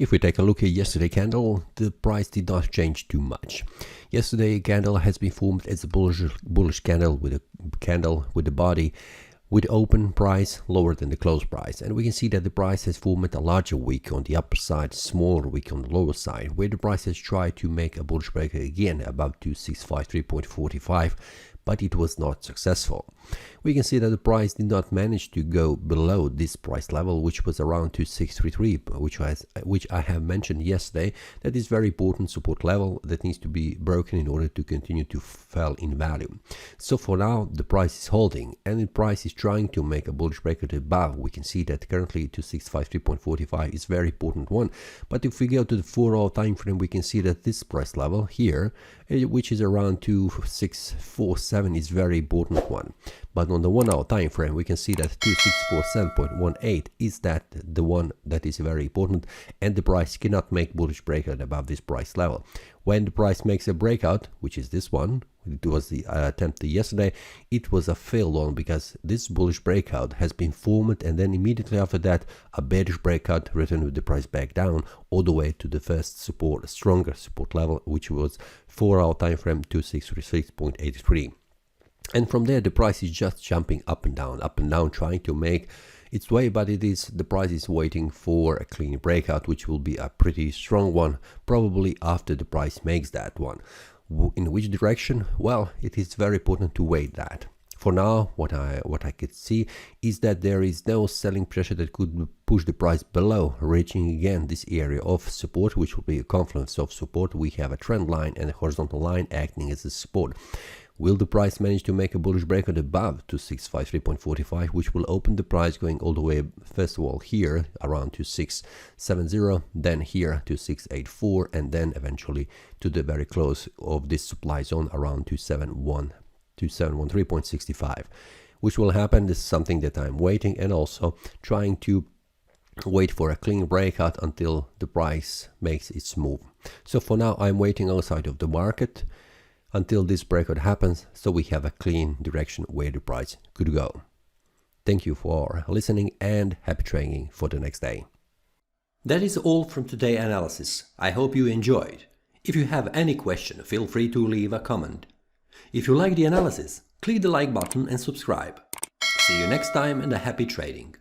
If we take a look at yesterday's candle, the price did not change too much. Yesterday candle has been formed as a bullish candle with the body with open price lower than the close price, and we can see that the price has formed a larger wick on the upper side, smaller wick on the lower side, where the price has tried to make a bullish break again above 2653.45, but it was not successful. We can see that the price did not manage to go below this price level, which was around 2633, which I have mentioned yesterday. That is very important support level that needs to be broken in order to continue to fall in value. So for now the price is holding, and the price is trying to make a bullish break above. We can see that currently 2653.45 is very important one, but if we go to the 4-hour time frame, we can see that this price level here, which is around 2647, is very important one. But on the 1-hour time frame, we can see that 2647.18 is the one that is very important, and the price cannot make bullish breakout above this price level. When the price makes a breakout, which is this one, it was the attempt yesterday, it was a failed one because this bullish breakout has been formed, and then immediately after that a bearish breakout returned with the price back down all the way to the first support, stronger support level, which was 4-hour time frame 2636.83. And from there the price is just jumping up and down, trying to make its way, but the price is waiting for a clean breakout, which will be a pretty strong one, probably after the price makes that one. In which direction? Well, it is very important to wait that. For now, what I could see is that there is no selling pressure that could push the price below, reaching again this area of support, which will be a confluence of support. We have a trend line and a horizontal line acting as a support. Will the price manage to make a bullish breakout above 2653.45, which will open the price going all the way, first of all here around 2670, then here to 684, and then eventually to the very close of this supply zone around 2713.65. Which will happen? This is something that I'm waiting, and also trying to wait for a clean breakout until the price makes its move. So for now I'm waiting outside of the market until this breakout happens, so we have a clean direction where the price could go. Thank you for listening, and happy trading for the next day. That is all from today's analysis. I hope you enjoyed. If you have any question, feel free to leave a comment. If you like the analysis, click the like button and subscribe. See you next time, and a happy trading.